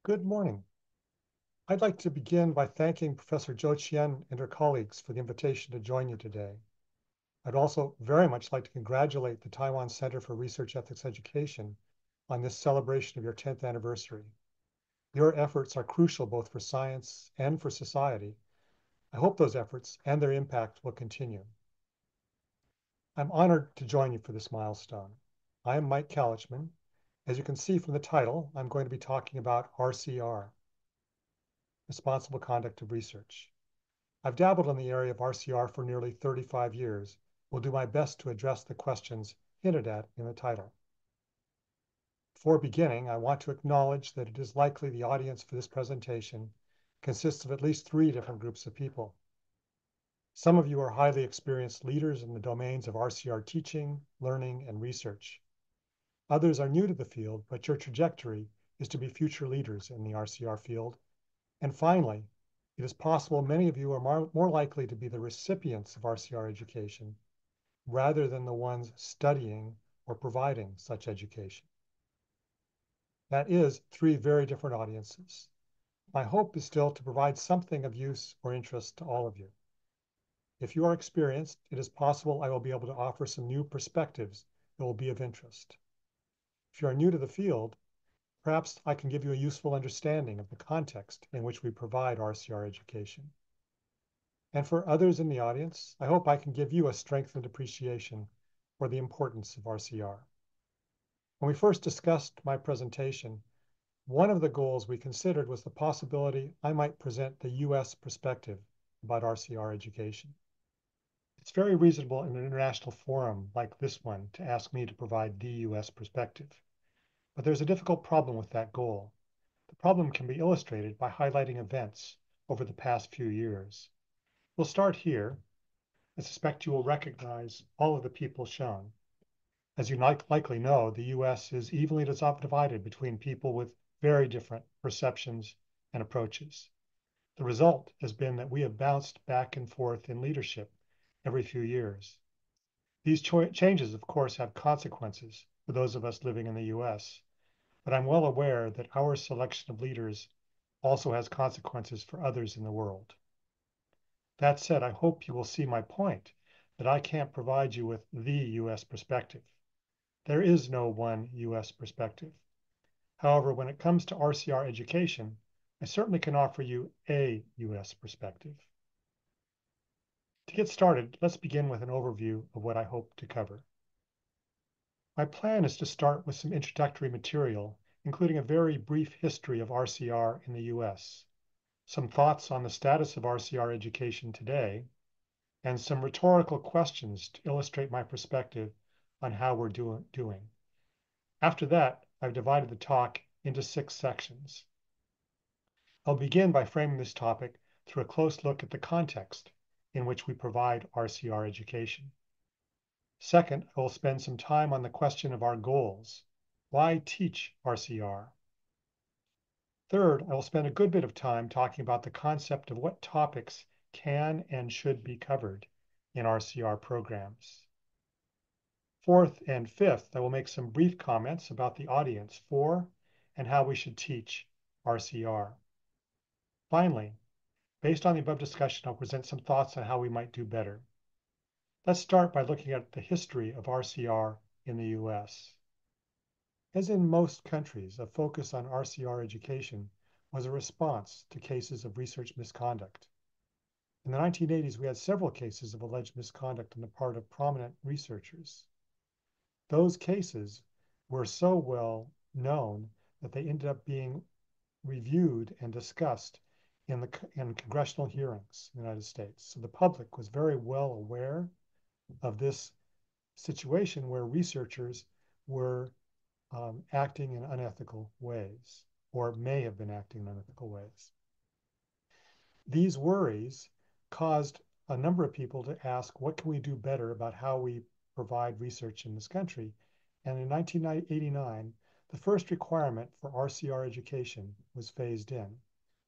Good morning. I'd like to begin by thanking Professor Zhou Qian and her colleagues for the invitation to join you today. I'd also very much like to congratulate the Taiwan Center for Research Ethics Education on this celebration of your 10th anniversary. Your efforts are crucial both for science and for society. I hope those efforts and their impact will continue. I'm honored to join you for this milestone. I am Mike Kalichman. As you can see from the title, I'm going to be talking about RCR, Responsible Conduct of Research. I've dabbled in the area of RCR for nearly 35 years. Will do my best to address the questions hinted at in the title. Before beginning, I want to acknowledge that it is likely the audience for this presentation consists of at least 3 different groups of people. Some of you are highly experienced leaders in the domains of RCR teaching, learning, and research. Others are new to the field, but your trajectory is to be future leaders in the RCR field. And finally, it is possible many of you are more likely to be the recipients of RCR education rather than the ones studying or providing such education. That is 3 very different audiences. My hope is still to provide something of use or interest to all of you. If you are experienced, it is possible I will be able to offer some new perspectives that will be of interest. If you are new to the field, perhaps I can give you a useful understanding of the context in which we provide RCR education. And for others in the audience, I hope I can give you a strengthened appreciation for the importance of RCR. When we first discussed my presentation, one of the goals we considered was the possibility I might present the US perspective about RCR education. It's very reasonable in an international forum like this one to ask me to provide the US perspective. But there's a difficult problem with that goal. The problem can be illustrated by highlighting events over the past few years. We'll start here. I suspect you will recognize all of the people shown. As you likely know, the US is evenly divided between people with very different perceptions and approaches. The result has been that we have bounced back and forth in leadership every few years. These changes, of course, have consequences for those of us living in the US, but I'm well aware that our selection of leaders also has consequences for others in the world. That said, I hope you will see my point that I can't provide you with the US perspective. There is no one US perspective. However, when it comes to RCR education, I certainly can offer you a US perspective. To get started, let's begin with an overview of what I hope to cover. My plan is to start with some introductory material, including a very brief history of RCR in the US, some thoughts on the status of RCR education today, and some rhetorical questions to illustrate my perspective on how we're doing. After that, I've divided the talk into 6 sections. I'll begin by framing this topic through a close look at the context in which we provide RCR education. Second, I will spend some time on the question of our goals. Why teach RCR? Third, I will spend a good bit of time talking about the concept of what topics can and should be covered in RCR programs. Fourth and fifth, I will make some brief comments about the audience for and how we should teach RCR. Finally, based on the above discussion, I'll present some thoughts on how we might do better. Let's start by looking at the history of RCR in the US. As in most countries, a focus on RCR education was a response to cases of research misconduct. In the 1980s, we had several cases of alleged misconduct on the part of prominent researchers. Those cases were so well known that they ended up being reviewed and discussed in congressional hearings in the United States. So the public was very well aware of this situation where researchers were acting in unethical ways, or may have been acting in unethical ways. These worries caused a number of people to ask, what can we do better about how we provide research in this country? And in 1989, the first requirement for RCR education was phased in.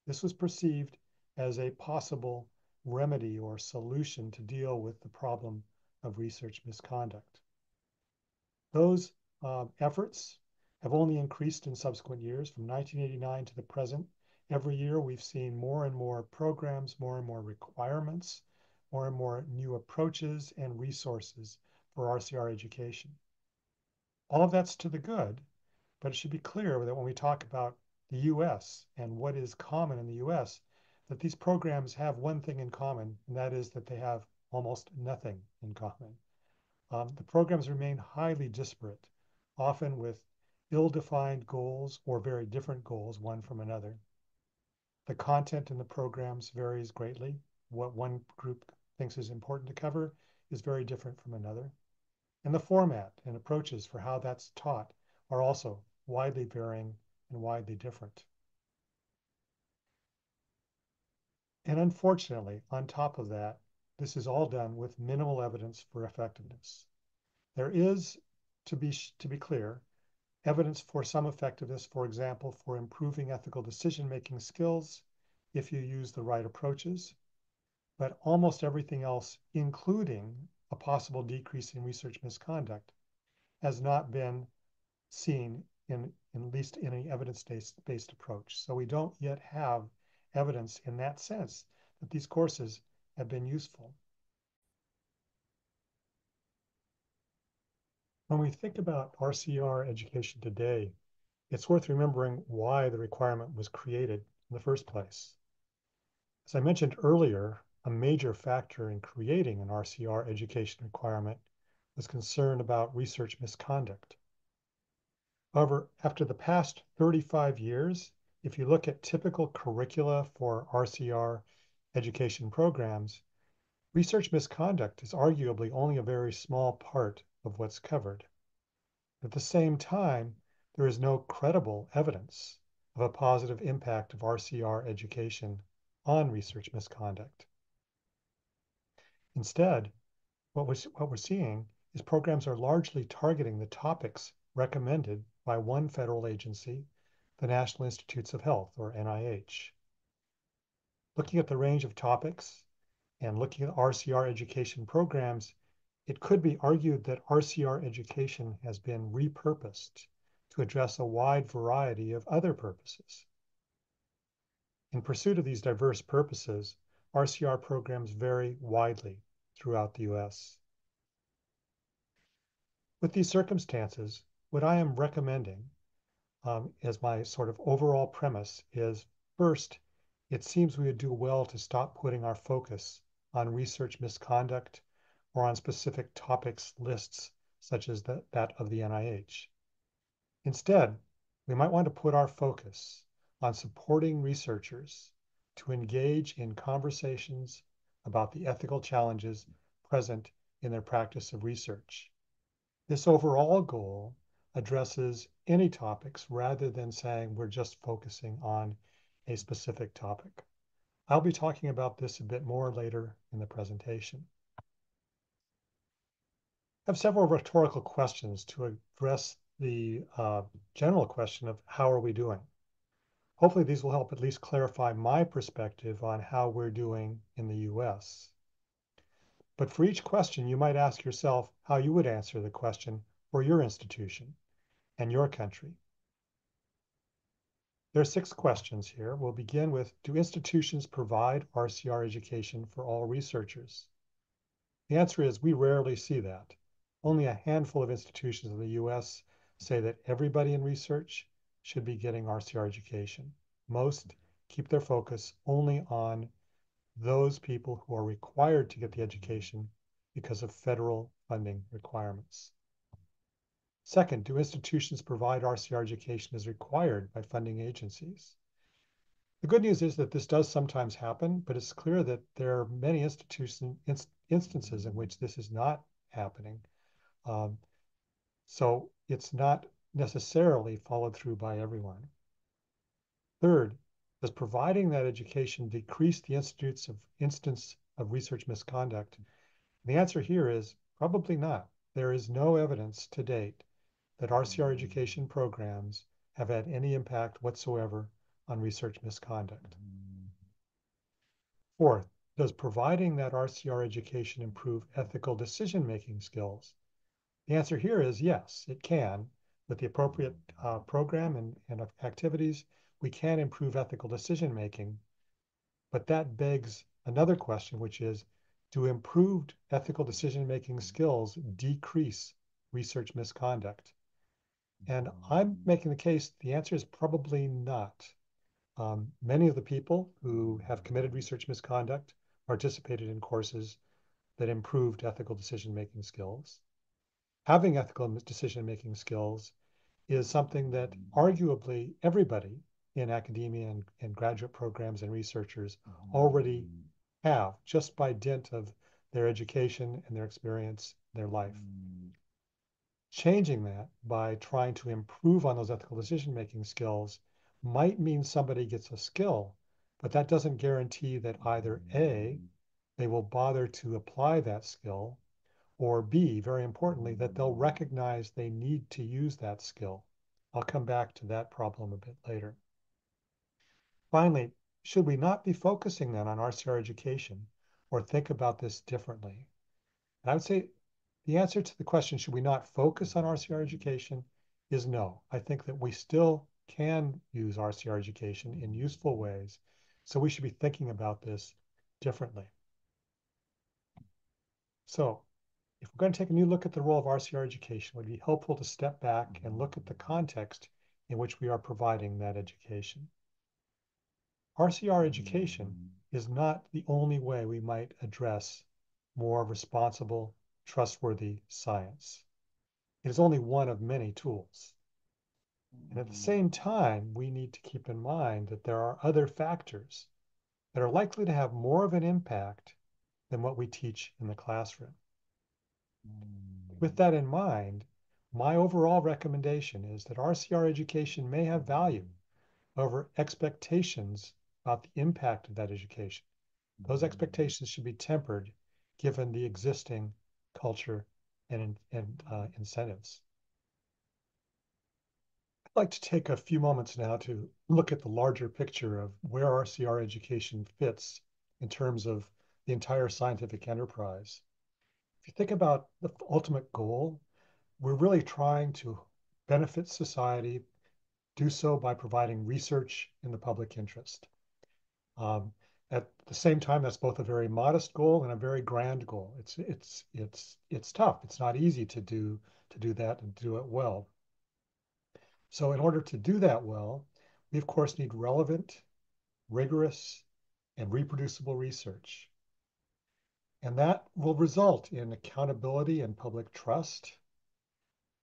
This was perceived as a possible remedy or solution to deal with the problem of research misconduct. Those efforts have only increased in subsequent years. From 1989 to the present, every year we've seen more and more programs, more and more requirements, more and more new approaches and resources for RCR education. All of that's to the good, but it should be clear that when we talk about the US and what is common in the US, that these programs have one thing in common, and that is that they have almost nothing in common. The programs remain highly disparate, often with ill-defined goals or very different goals, one from another. The content in the programs varies greatly. What one group thinks is important to cover is very different from another. And the format and approaches for how that's taught are also widely varying and widely different. And unfortunately, on top of that, this is all done with minimal evidence for effectiveness. There is, to be clear, evidence for some effectiveness, for example, for improving ethical decision-making skills if you use the right approaches, but almost everything else, including a possible decrease in research misconduct, has not been seen in at least in an evidence-based approach. So we don't yet have evidence in that sense that these courses have been useful. When we think about RCR education today, it's worth remembering why the requirement was created in the first place. As I mentioned earlier, a major factor in creating an RCR education requirement was concern about research misconduct. However, after the past 35 years, if you look at typical curricula for RCR education programs, research misconduct is arguably only a very small part of what's covered. At the same time, there is no credible evidence of a positive impact of RCR education on research misconduct. Instead, what we're seeing is programs are largely targeting the topics recommended by one federal agency, the National Institutes of Health, or NIH. Looking at the range of topics and looking at RCR education programs, it could be argued that RCR education has been repurposed to address a wide variety of other purposes. In pursuit of these diverse purposes, RCR programs vary widely throughout the US. With these circumstances, what I am recommending as my sort of overall premise is, first, it seems we would do well to stop putting our focus on research misconduct or on specific topics lists such as that of the NIH. Instead, we might want to put our focus on supporting researchers to engage in conversations about the ethical challenges present in their practice of research. This overall goal addresses any topics rather than saying we're just focusing on a specific topic. I'll be talking about this a bit more later in the presentation. I have several rhetorical questions to address the general question of how are we doing? Hopefully these will help at least clarify my perspective on how we're doing in the US. But for each question, you might ask yourself how you would answer the question for your institution and your country. There are 6 questions here. We'll begin with, do institutions provide RCR education for all researchers? The answer is we rarely see that. Only a handful of institutions in the US say that everybody in research should be getting RCR education. Most keep their focus only on those people who are required to get the education because of federal funding requirements. Second, do institutions provide RCR education as required by funding agencies? The good news is that this does sometimes happen, but it's clear that there are many instances in which this is not happening. So it's not necessarily followed through by everyone. Third, does providing that education decrease the instance of research misconduct? The answer here is probably not. There is no evidence to date that RCR education programs have had any impact whatsoever on research misconduct. Fourth, does providing that RCR education improve ethical decision-making skills? The answer here is yes, it can, with the appropriate program and activities, we can improve ethical decision making. But that begs another question, which is, do improved ethical decision making skills decrease research misconduct? And I'm making the case the answer is probably not. Many of the people who have committed research misconduct participated in courses that improved ethical decision-making skills. Having ethical decision-making skills is something that arguably everybody in academia and graduate programs and researchers already have just by dint of their education and their experience, their life. Changing that by trying to improve on those ethical decision-making skills might mean somebody gets a skill, but that doesn't guarantee that either A, they will bother to apply that skill, or B, very importantly, that they'll recognize they need to use that skill. I'll come back to that problem a bit later. Finally, should we not be focusing then on RCR education or think about this differently? And I would say the answer to the question, should we not focus on RCR education, is no. I think that we still can use RCR education in useful ways, so we should be thinking about this differently. So if we're going to take a new look at the role of RCR education, it would be helpful to step back and look at the context in which we are providing that education. RCR education is not the only way we might address more responsible, trustworthy science. It is only one of many tools. And at the same time, we need to keep in mind that there are other factors that are likely to have more of an impact than what we teach in the classroom. With that in mind, my overall recommendation is that RCR education may have value over expectations about the impact of that education. Those expectations should be tempered given the existing culture and incentives. I'd like to take a few moments now to look at the larger picture of where RCR education fits in terms of the entire scientific enterprise. If you think about the ultimate goal, we're really trying to benefit society, do so by providing research in the public interest. At the same time, that's both a very modest goal and a very grand goal. It's tough. It's not easy to do that and do it well. So in order to do that well, we of course need relevant, rigorous, and reproducible research. And that will result in accountability and public trust.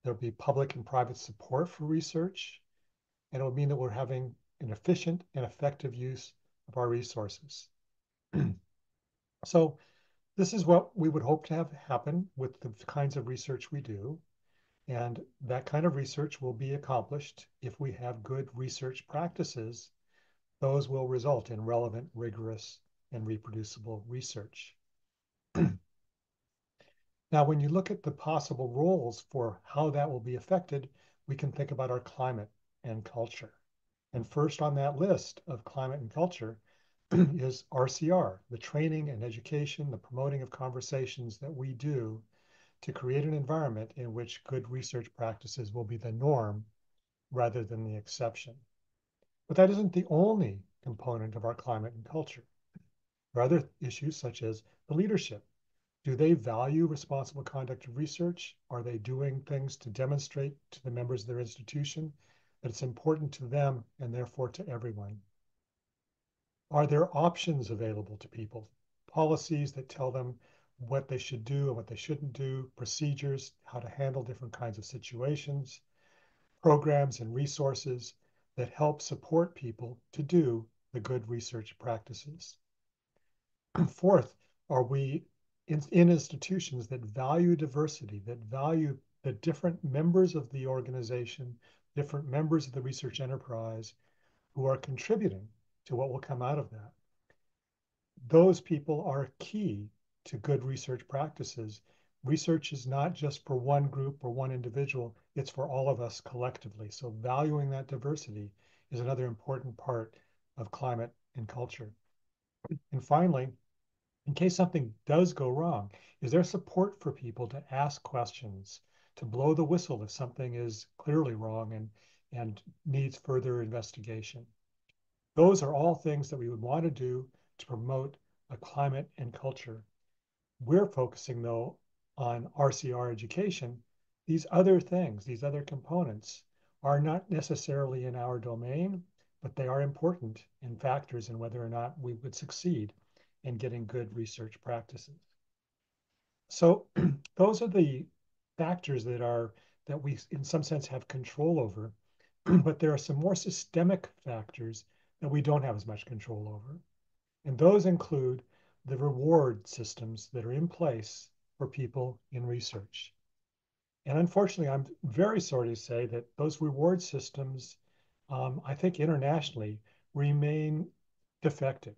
There'll be public and private support for research, and it will mean that we're having an efficient and effective use of our resources. So this is what we would hope to have happen with the kinds of research we do. And that kind of research will be accomplished if we have good research practices. Those will result in relevant, rigorous, and reproducible research. Now, when you look at the possible roles for how that will be affected, we can think about our climate and culture. And first on that list of climate and culture is RCR, the training and education, the promoting of conversations that we do to create an environment in which good research practices will be the norm rather than the exception. But that isn't the only component of our climate and culture. There are other issues such as the leadership. Do they value responsible conduct of research? Are they doing things to demonstrate to the members of their institution that it's important to them and therefore to everyone? Are there options available to people? Policies that tell them what they should do and what they shouldn't do, procedures, how to handle different kinds of situations, programs and resources that help support people to do the good research practices. Fourth, are we in institutions that value diversity, that value the different members of the organization, different members of the research enterprise who are contributing to what will come out of that? Those people are key to good research practices. Research is not just for one group or one individual, it's for all of us collectively. So valuing that diversity is another important part of climate and culture. And finally, in case something does go wrong, is there support for people to ask questions, to blow the whistle if something is clearly wrong and needs further investigation. Those are all things that we would want to do to promote a climate and culture. We're focusing, though, on RCR education. These other things, these other components, are not necessarily in our domain, but they are important in factors in whether or not we would succeed in getting good research practices. So those are the factors that we, in some sense, have control over, but there are some more systemic factors that we don't have as much control over. And those include the reward systems that are in place for people in research. And unfortunately, I'm very sorry to say that those reward systems, I think internationally, remain defective.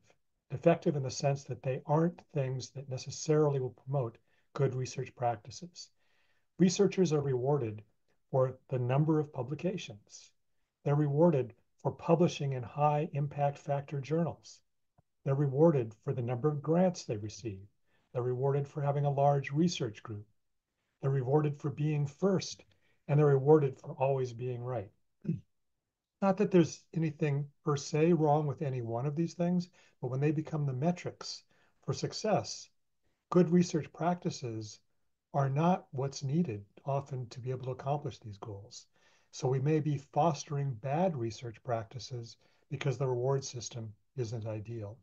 Defective in the sense that they aren't things that necessarily will promote good research practices. Researchers are rewarded for the number of publications. They're rewarded for publishing in high impact factor journals. They're rewarded for the number of grants they receive. They're rewarded for having a large research group. They're rewarded for being first, and they're rewarded for always being right. Not that there's anything per se wrong with any one of these things, but when they become the metrics for success, good research practices are not what's needed often to be able to accomplish these goals. So we may be fostering bad research practices because the reward system isn't ideal.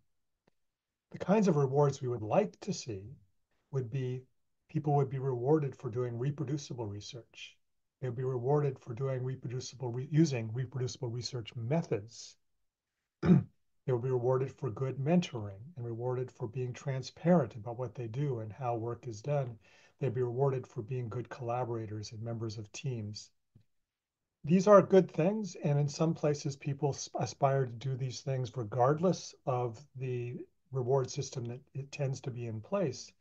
The kinds of rewards we would like to see would be people would be rewarded for doing reproducible research. They would be rewarded for doing using reproducible research methods. They would be rewarded for good mentoring and rewarded for being transparent about what they do and how work is done. They'd be rewarded for being good collaborators and members of teams. These are good things, and in some places people aspire to do these things regardless of the reward system that it tends to be in place.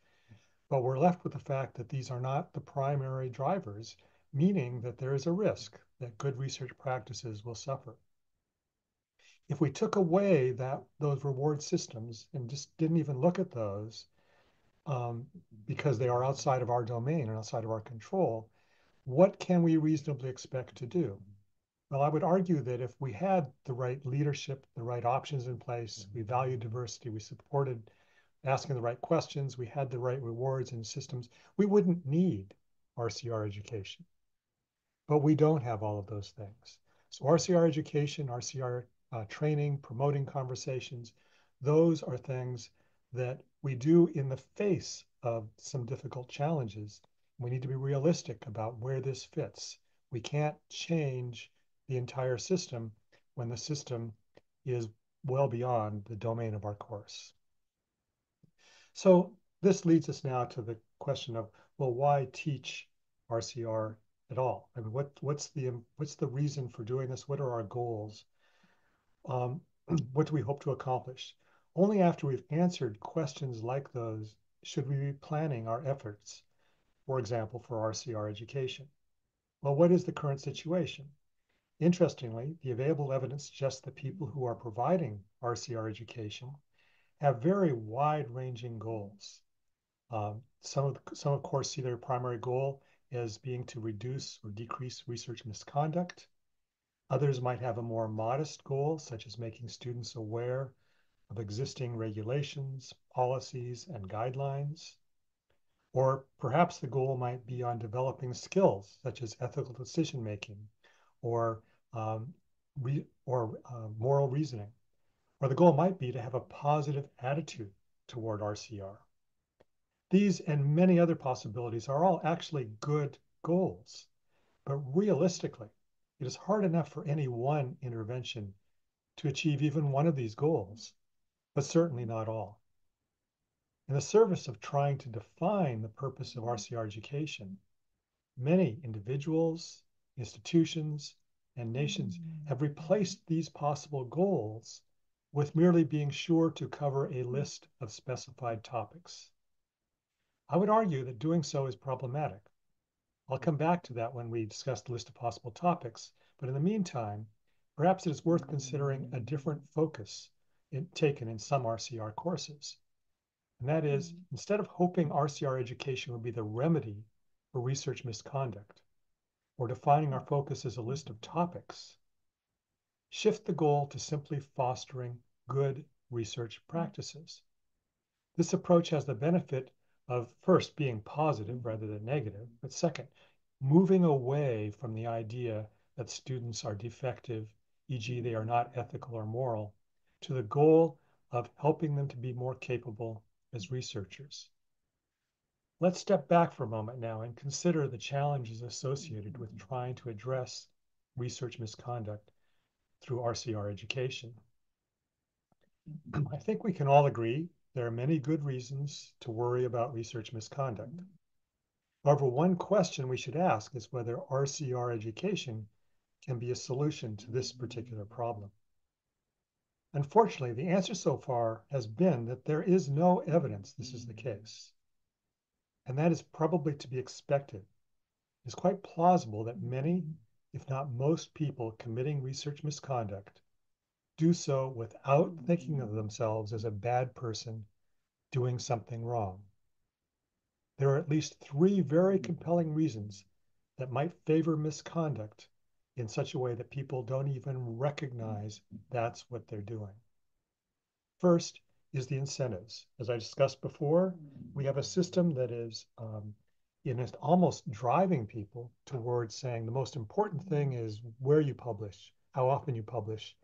But we're left with the fact that these are not the primary drivers, meaning that there is a risk that good research practices will suffer. If we took away those reward systems and just didn't even look at those because they are outside of our domain and outside of our control, what can we reasonably expect to do? Well, I would argue that if we had the right leadership, the right options in place, we valued diversity, we supported asking the right questions, we had the right rewards and systems, we wouldn't need RCR education. But we don't have all of those things. So RCR education, RCR training, promoting conversations, those are things that we do in the face of some difficult challenges. We need to be realistic about where this fits. We can't change the entire system when the system is well beyond the domain of our course. So this leads us now to the question of, well, why teach RCR at all? I mean, what's the reason for doing this? What are our goals? What do we hope to accomplish? Only after we've answered questions like those should we be planning our efforts, for example, for RCR education. Well, what is the current situation? Interestingly, the available evidence suggests that people who are providing RCR education have very wide-ranging goals. Some of course see their primary goal as being to reduce or decrease research misconduct. Others might have a more modest goal, such as making students aware of existing regulations, policies, and guidelines. Or perhaps the goal might be on developing skills, such as ethical decision-making or moral reasoning. Or the goal might be to have a positive attitude toward RCR. These and many other possibilities are all actually good goals, but realistically, it is hard enough for any one intervention to achieve even one of these goals, but certainly not all. In the service of trying to define the purpose of RCR education, many individuals, institutions, and nations have replaced these possible goals with merely being sure to cover a list of specified topics. I would argue that doing so is problematic. I'll come back to that when we discuss the list of possible topics, but in the meantime, perhaps it is worth considering a different focus taken in some RCR courses. And that is, instead of hoping RCR education would be the remedy for research misconduct, or defining our focus as a list of topics, shift the goal to simply fostering good research practices. This approach has the benefit of first being positive rather than negative, but second, moving away from the idea that students are defective, e.g. they are not ethical or moral, to the goal of helping them to be more capable as researchers. Let's step back for a moment now and consider the challenges associated with trying to address research misconduct through RCR education. I think we can all agree there are many good reasons to worry about research misconduct. However, one question we should ask is whether RCR education can be a solution to this particular problem. Unfortunately, the answer so far has been that there is no evidence this is the case. And that is probably to be expected. It's quite plausible that many, if not most people committing research misconduct do so without thinking of themselves as a bad person doing something wrong. There are at least 3 very compelling reasons that might favor misconduct in such a way that people don't even recognize that's what they're doing. First is the incentives. As I discussed before, we have a system that is almost driving people towards saying the most important thing is where you publish, how often you publish,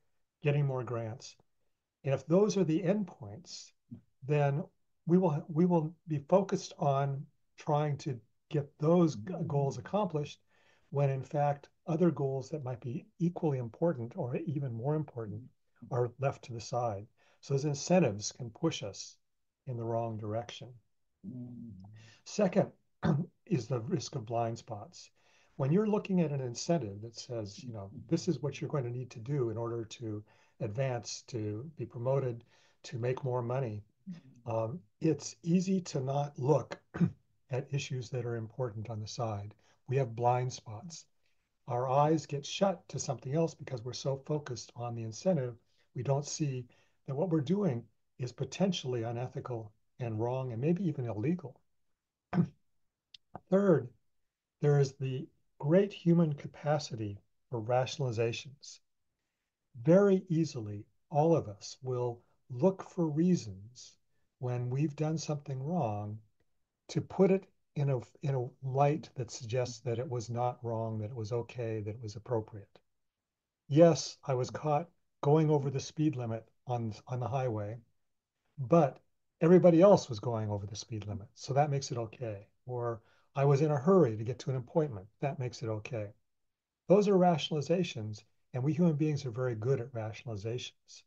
getting more grants. And if those are the endpoints, then we will be focused on trying to get those goals accomplished when in fact other goals that might be equally important or even more important are left to the side. So those incentives can push us in the wrong direction. Second is the risk of blind spots. When you're looking at an incentive that says, this is what you're going to need to do in order to advance, to be promoted, to make more money, it's easy to not look at issues that are important on the side. We have blind spots. Our eyes get shut to something else because we're so focused on the incentive, we don't see that what we're doing is potentially unethical and wrong and maybe even illegal. Third, there is the great human capacity for rationalizations. Very easily, all of us will look for reasons when we've done something wrong to put it in a light that suggests that it was not wrong, that it was okay, that it was appropriate. Yes, I was caught going over the speed limit on the highway, but everybody else was going over the speed limit, so that makes it okay. Or I was in a hurry to get to an appointment, that makes it okay. Those are rationalizations, and we human beings are very good at rationalizations.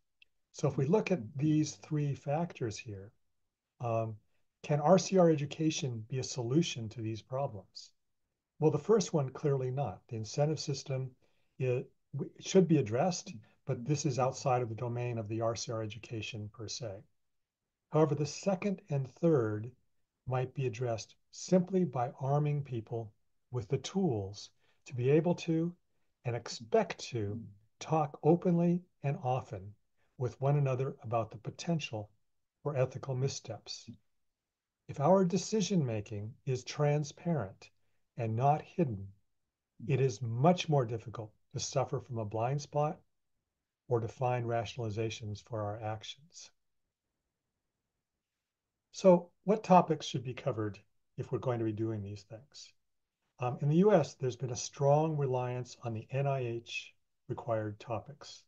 So if we look at these 3 factors here, can RCR education be a solution to these problems? Well, the first one, clearly not. The incentive system should be addressed, but this is outside of the domain of the RCR education per se. However, the second and third might be addressed simply by arming people with the tools to be able to and expect to talk openly and often with one another about the potential for ethical missteps. If our decision-making is transparent and not hidden, it is much more difficult to suffer from a blind spot or to find rationalizations for our actions. So what topics should be covered if we're going to be doing these things? In the US, there's been a strong reliance on the NIH required topics.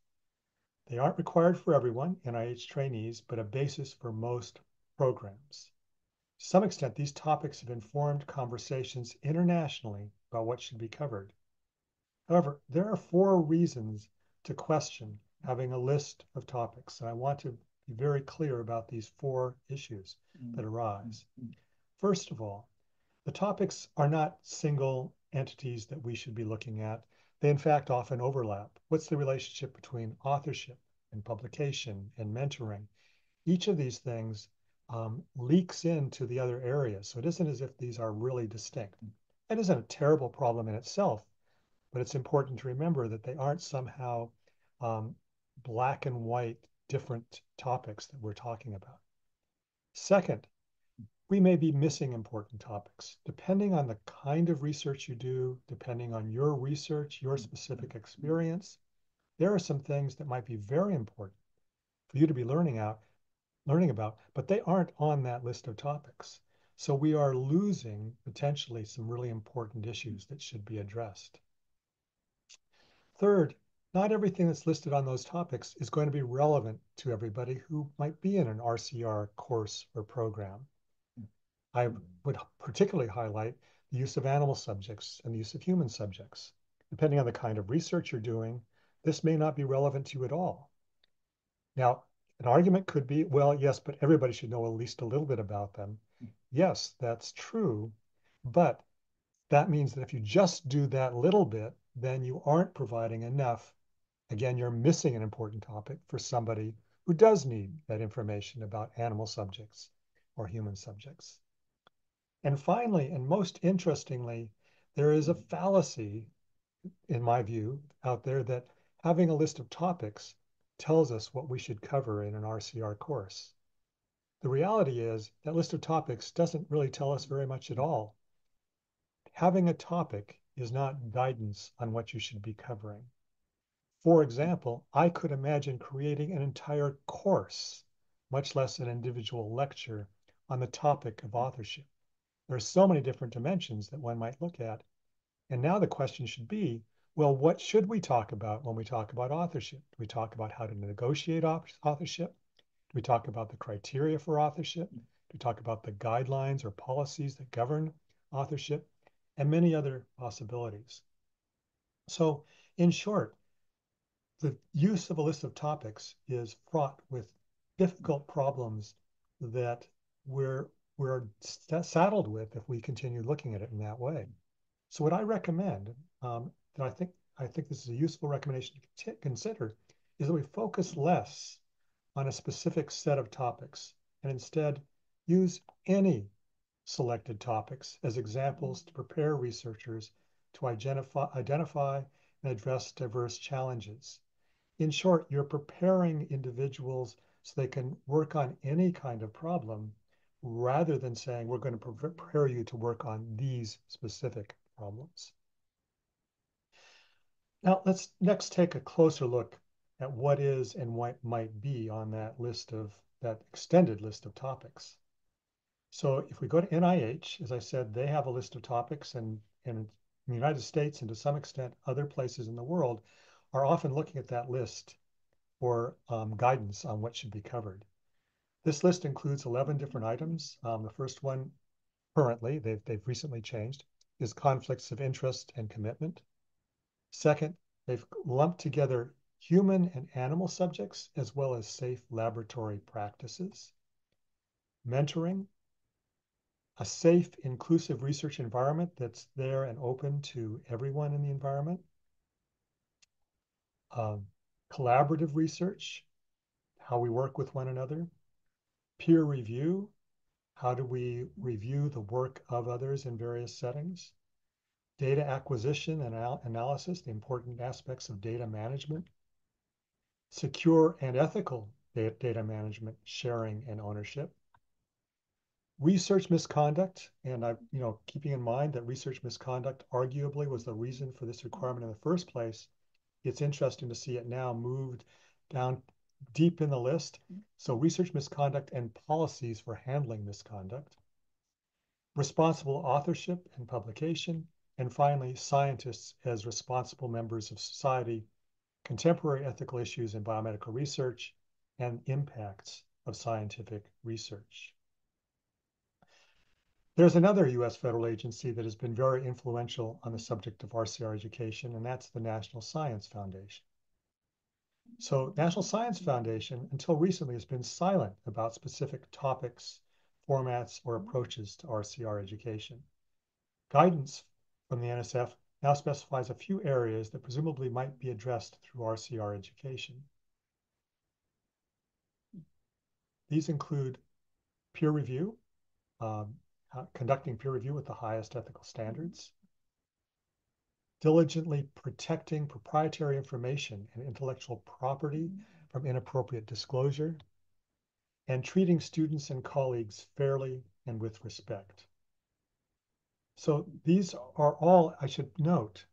They aren't required for everyone, NIH trainees, but a basis for most programs. To some extent, these topics have informed conversations internationally about what should be covered. However, there are 4 reasons to question having a list of topics, and I want to be very clear about these 4 issues that arise. First of all, the topics are not single entities that we should be looking at. They, in fact, often overlap. What's the relationship between authorship and publication and mentoring? Each of these things leaks into the other areas. So it isn't as if these are really distinct. That isn't a terrible problem in itself, but it's important to remember that they aren't somehow black and white different topics that we're talking about. Second, we may be missing important topics. Depending on the kind of research you do, depending on your research, your specific experience, there are some things that might be very important for you to be learning about, but they aren't on that list of topics. So we are losing potentially some really important issues that should be addressed. Third, not everything that's listed on those topics is going to be relevant to everybody who might be in an RCR course or program. I would particularly highlight the use of animal subjects and the use of human subjects. Depending on the kind of research you're doing, this may not be relevant to you at all. Now, an argument could be, well, yes, but everybody should know at least a little bit about them. Yes, that's true, but that means that if you just do that little bit, then you aren't providing enough. Again, you're missing an important topic for somebody who does need that information about animal subjects or human subjects. And finally, and most interestingly, there is a fallacy, in my view, out there that having a list of topics tells us what we should cover in an RCR course. The reality is that list of topics doesn't really tell us very much at all. Having a topic is not guidance on what you should be covering. For example, I could imagine creating an entire course, much less an individual lecture, on the topic of authorship. There are so many different dimensions that one might look at. And now the question should be, well, what should we talk about when we talk about authorship? Do we talk about how to negotiate authorship? Do we talk about the criteria for authorship? Do we talk about the guidelines or policies that govern authorship? And many other possibilities. So in short, the use of a list of topics is fraught with difficult problems that we're saddled with if we continue looking at it in that way. So what I recommend, that I think this is a useful recommendation to consider, is that we focus less on a specific set of topics and instead use any selected topics as examples to prepare researchers to identify and address diverse challenges. In short, you're preparing individuals so they can work on any kind of problem rather than saying, we're going to prepare you to work on these specific problems. Now, let's next take a closer look at what is and what might be on that extended list of topics. So if we go to NIH, as I said, they have a list of topics, and in the United States and to some extent other places in the world are often looking at that list for guidance on what should be covered. This list includes 11 different items. The first one, currently, they've recently changed, is conflicts of interest and commitment. Second, they've lumped together human and animal subjects as well as safe laboratory practices. Mentoring, a safe, inclusive research environment that's there and open to everyone in the environment. Collaborative research, how we work with one another. Peer review, how do we review the work of others in various settings? Data acquisition and analysis, the important aspects of data management. Secure and ethical data management, sharing, and ownership. Research misconduct, and keeping in mind that research misconduct arguably was the reason for this requirement in the first place, it's interesting to see it now moved down deep in the list. So research misconduct and policies for handling misconduct. Responsible authorship and publication. And finally, scientists as responsible members of society, contemporary ethical issues in biomedical research, and impacts of scientific research. There's another U.S. federal agency that has been very influential on the subject of RCR education, and that's the National Science Foundation. So National Science Foundation, until recently, has been silent about specific topics, formats, or approaches to RCR education. Guidance from the NSF now specifies a few areas that presumably might be addressed through RCR education. These include peer review, conducting peer review with the highest ethical standards, diligently protecting proprietary information and intellectual property from inappropriate disclosure, and treating students and colleagues fairly and with respect. So these are all, I should note,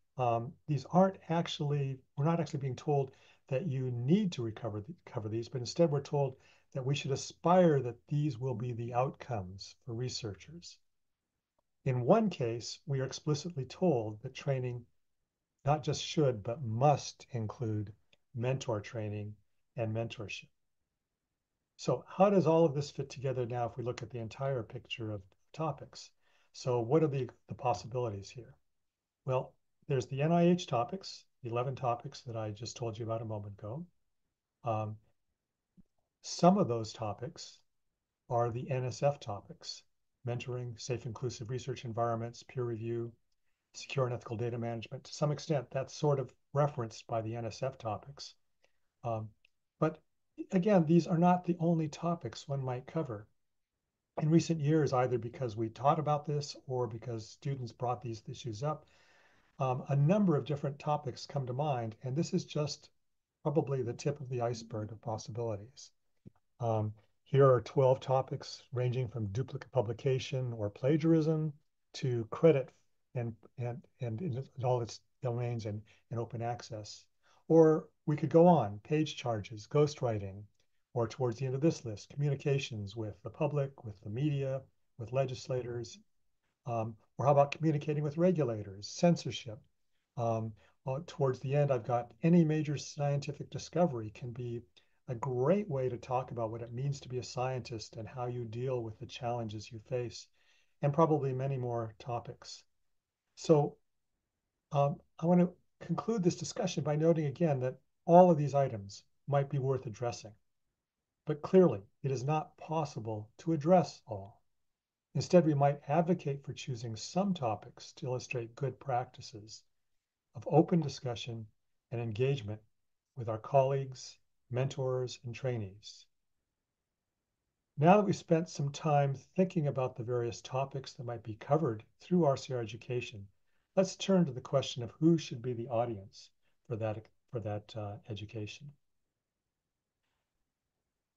these aren't actually, we're not actually being told that you need to cover these, but instead we're told that we should aspire that these will be the outcomes for researchers. In one case, we are explicitly told that training not just should, but must include mentor training and mentorship. So how does all of this fit together now if we look at the entire picture of topics? So what are the possibilities here? Well, there's the NIH topics, the 11 topics that I just told you about a moment ago. Some of those topics are the NSF topics: mentoring, safe, inclusive research environments, peer review, secure and ethical data management. To some extent, that's sort of referenced by the NSF topics. But again, these are not the only topics one might cover. In recent years, either because we taught about this or because students brought these issues up, a number of different topics come to mind, and this is just probably the tip of the iceberg of possibilities. Here are 12 topics ranging from duplicate publication or plagiarism to credit and in all its domains and open access. Or we could go on: page charges, ghostwriting, or towards the end of this list, communications with the public, with the media, with legislators, or how about communicating with regulators, censorship. Towards the end, I've got any major scientific discovery can be a great way to talk about what it means to be a scientist and how you deal with the challenges you face, and probably many more topics. So I want to conclude this discussion by noting again that all of these items might be worth addressing, but clearly it is not possible to address all. Instead, we might advocate for choosing some topics to illustrate good practices of open discussion and engagement with our colleagues, mentors, and trainees. Now that we've spent some time thinking about the various topics that might be covered through RCR education, let's turn to the question of who should be the audience for that education.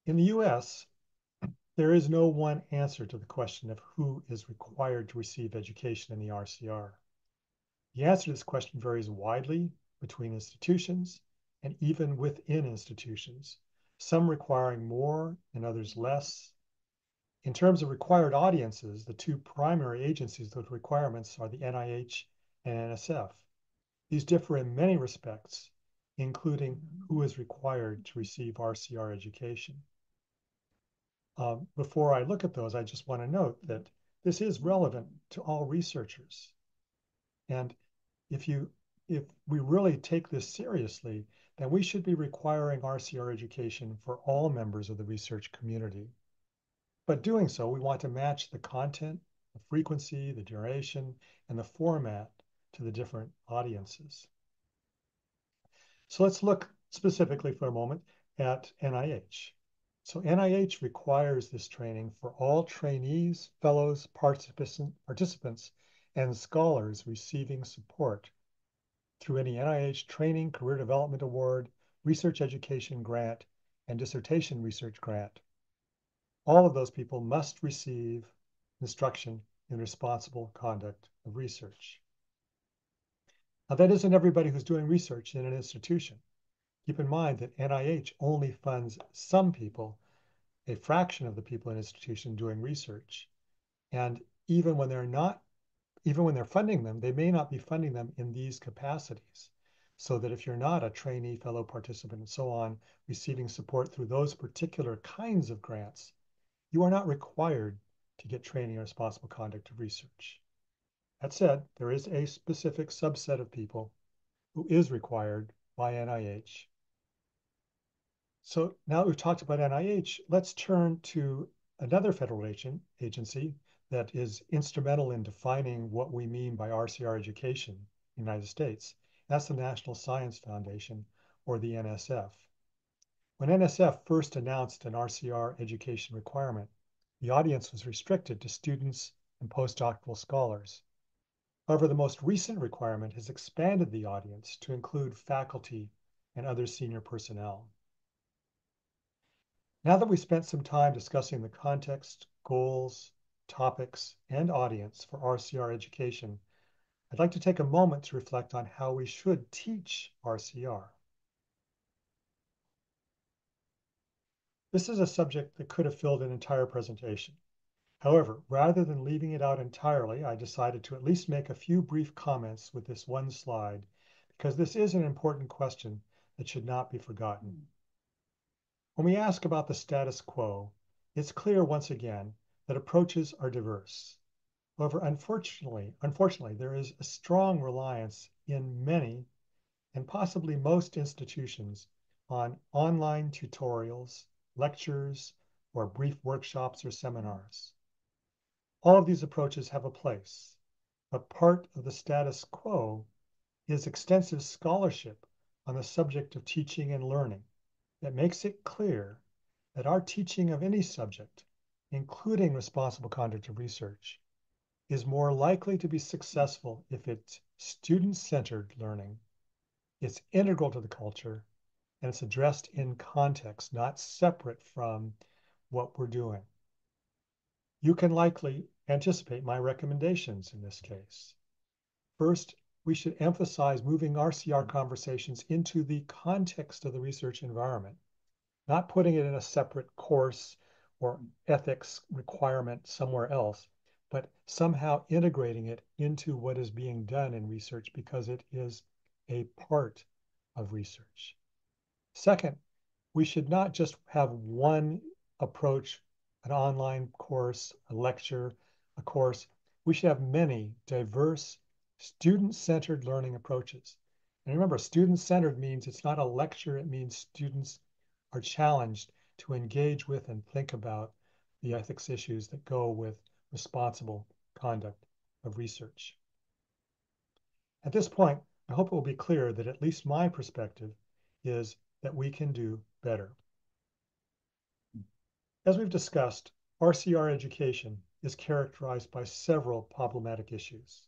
In the US, there is no one answer to the question of who is required to receive education in the RCR. The answer to this question varies widely between institutions and even within institutions, some requiring more and others less. In terms of required audiences, the two primary agencies with requirements are the NIH and NSF. These differ in many respects, including who is required to receive RCR education. Before I look at those, I just want to note that this is relevant to all researchers. And if we really take this seriously, then we should be requiring RCR education for all members of the research community. But doing so, we want to match the content, the frequency, the duration, and the format to the different audiences. So let's look specifically for a moment at NIH. So NIH requires this training for all trainees, fellows, participants, and scholars receiving support through any NIH Training Career Development Award, Research Education Grant, and Dissertation Research Grant. All of those people must receive instruction in responsible conduct of research. Now, that isn't everybody who's doing research in an institution. Keep in mind that NIH only funds some people, a fraction of the people in an institution doing research. And even when they're funding them, they may not be funding them in these capacities. So that if you're not a trainee, fellow participant, and so on, receiving support through those particular kinds of grants, you are not required to get training in responsible conduct of research. That said, there is a specific subset of people who is required by NIH. So now that we've talked about NIH, let's turn to another federal agency that is instrumental in defining what we mean by RCR education in the United States. That's the National Science Foundation, or the NSF. When NSF first announced an RCR education requirement, the audience was restricted to students and postdoctoral scholars. However, the most recent requirement has expanded the audience to include faculty and other senior personnel. Now that we've spent some time discussing the context, goals, topics, and audience for RCR education, I'd like to take a moment to reflect on how we should teach RCR. This is a subject that could have filled an entire presentation. However, rather than leaving it out entirely, I decided to at least make a few brief comments with this one slide, because this is an important question that should not be forgotten. When we ask about the status quo, it's clear once again that approaches are diverse. However, unfortunately, there is a strong reliance in many and possibly most institutions on online tutorials, lectures, or brief workshops or seminars. All of these approaches have a place, but part of the status quo is extensive scholarship on the subject of teaching and learning that makes it clear that our teaching of any subject, including responsible conduct of research, is more likely to be successful if it's student-centered learning, it's integral to the culture, and it's addressed in context, not separate from what we're doing. You can likely anticipate my recommendations in this case. First, we should emphasize moving RCR conversations into the context of the research environment, not putting it in a separate course or ethics requirement somewhere else, but somehow integrating it into what is being done in research because it is a part of research. Second, we should not just have one approach, an online course, a lecture, a course. We should have many diverse student-centered learning approaches. And remember, student-centered means it's not a lecture, it means students are challenged to engage with and think about the ethics issues that go with responsible conduct of research. At this point, I hope it will be clear that at least my perspective is that we can do better. As we've discussed, RCR education is characterized by several problematic issues.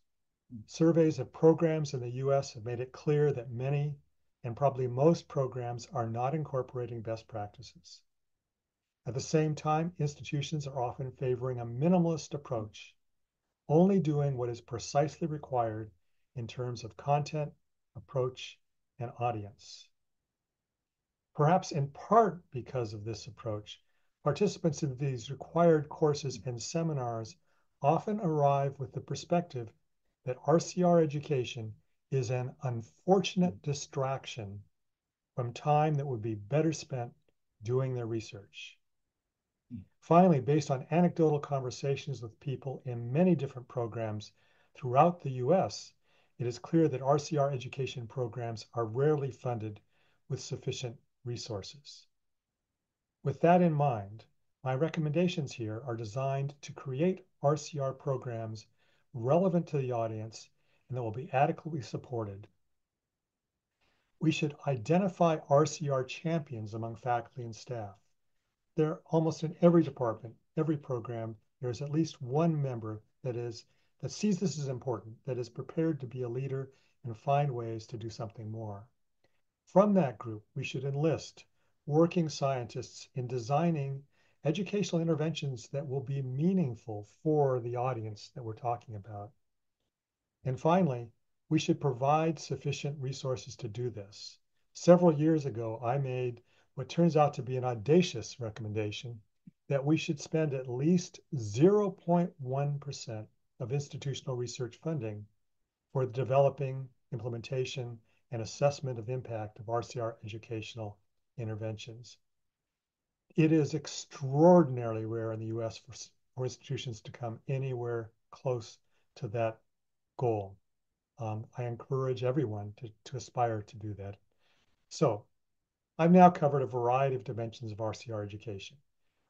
Surveys of programs in the US have made it clear that many and probably most programs are not incorporating best practices. At the same time, institutions are often favoring a minimalist approach, only doing what is precisely required in terms of content, approach, and audience. Perhaps in part because of this approach, participants in these required courses and seminars often arrive with the perspective that RCR education is an unfortunate distraction from time that would be better spent doing their research. Finally, based on anecdotal conversations with people in many different programs throughout the US, it is clear that RCR education programs are rarely funded with sufficient resources. With that in mind, my recommendations here are designed to create RCR programs relevant to the audience and that will be adequately supported. We should identify RCR champions among faculty and staff. They're almost in every department, every program, there's at least one member that sees this as important, that is prepared to be a leader and find ways to do something more. From that group, we should enlist working scientists in designing educational interventions that will be meaningful for the audience that we're talking about. And finally, we should provide sufficient resources to do this. Several years ago, I made what turns out to be an audacious recommendation that we should spend at least 0.1% of institutional research funding for the developing, implementation, and assessment of impact of RCR educational interventions. It is extraordinarily rare in the US for institutions to come anywhere close to that goal. I encourage everyone to aspire to do that. So I've now covered a variety of dimensions of RCR education.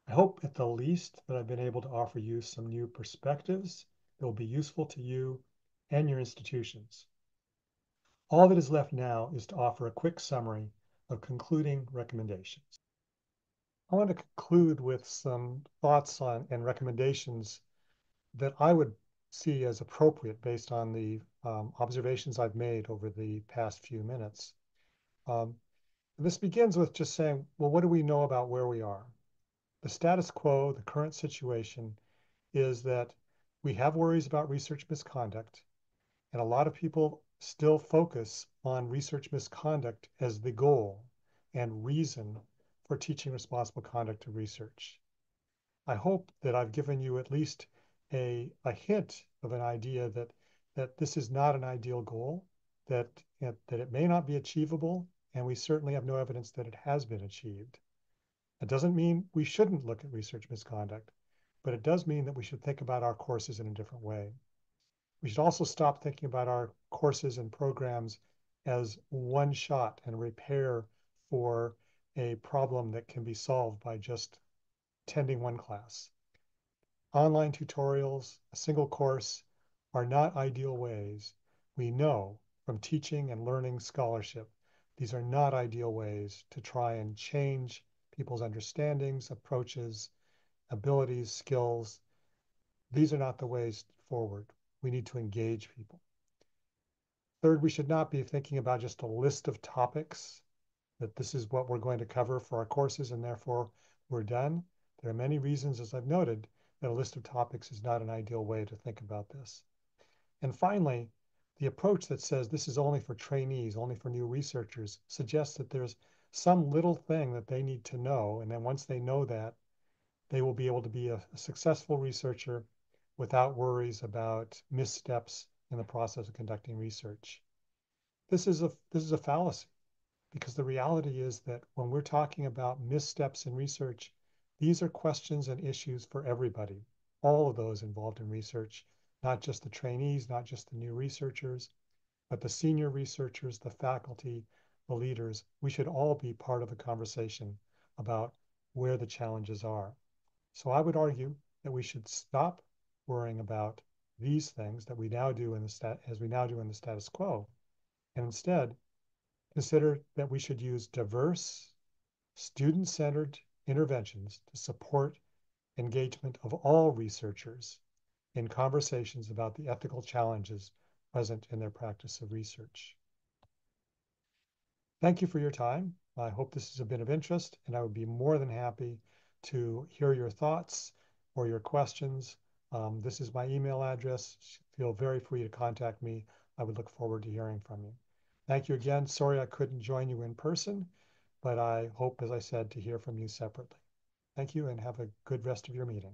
I hope at the least that I've been able to offer you some new perspectives that will be useful to you and your institutions. All that is left now is to offer a quick summary of concluding recommendations. I want to conclude with some thoughts on and recommendations that I would see as appropriate based on the observations I've made over the past few minutes. This begins with just saying, well, what do we know about where we are? The status quo, the current situation, is that we have worries about research misconduct, and a lot of people still focus on research misconduct as the goal and reason for teaching responsible conduct of research. I hope that I've given you at least a hint of an idea that this is not an ideal goal, that it may not be achievable, and we certainly have no evidence that it has been achieved. It doesn't mean we shouldn't look at research misconduct, but it does mean that we should think about our courses in a different way. We should also stop thinking about our courses and programs as one shot and a repair for a problem that can be solved by just attending one class. Online tutorials, a single course, are not ideal ways. We know from teaching and learning scholarship, these are not ideal ways to try and change people's understandings, approaches, abilities, skills. These are not the ways forward. We need to engage people. Third, we should not be thinking about just a list of topics, that this is what we're going to cover for our courses and therefore we're done. There are many reasons, as I've noted, that a list of topics is not an ideal way to think about this. And finally, the approach that says this is only for trainees, only for new researchers, suggests that there's some little thing that they need to know, and then once they know that, they will be able to be a successful researcher without worries about missteps in the process of conducting research. This is a fallacy, because the reality is that when we're talking about missteps in research, these are questions and issues for everybody, all of those involved in research, not just the trainees, not just the new researchers, but the senior researchers, the faculty, the leaders. We should all be part of the conversation about where the challenges are. So I would argue that we should stop worrying about these things that we now do in the status quo, and instead consider that we should use diverse, student-centered interventions to support engagement of all researchers in conversations about the ethical challenges present in their practice of research. Thank you for your time. I hope this has been of interest, and I would be more than happy to hear your thoughts or your questions. This is my email address. Feel very free to contact me. I would look forward to hearing from you. Thank you again. Sorry I couldn't join you in person, but I hope, as I said, to hear from you separately. Thank you and have a good rest of your meeting.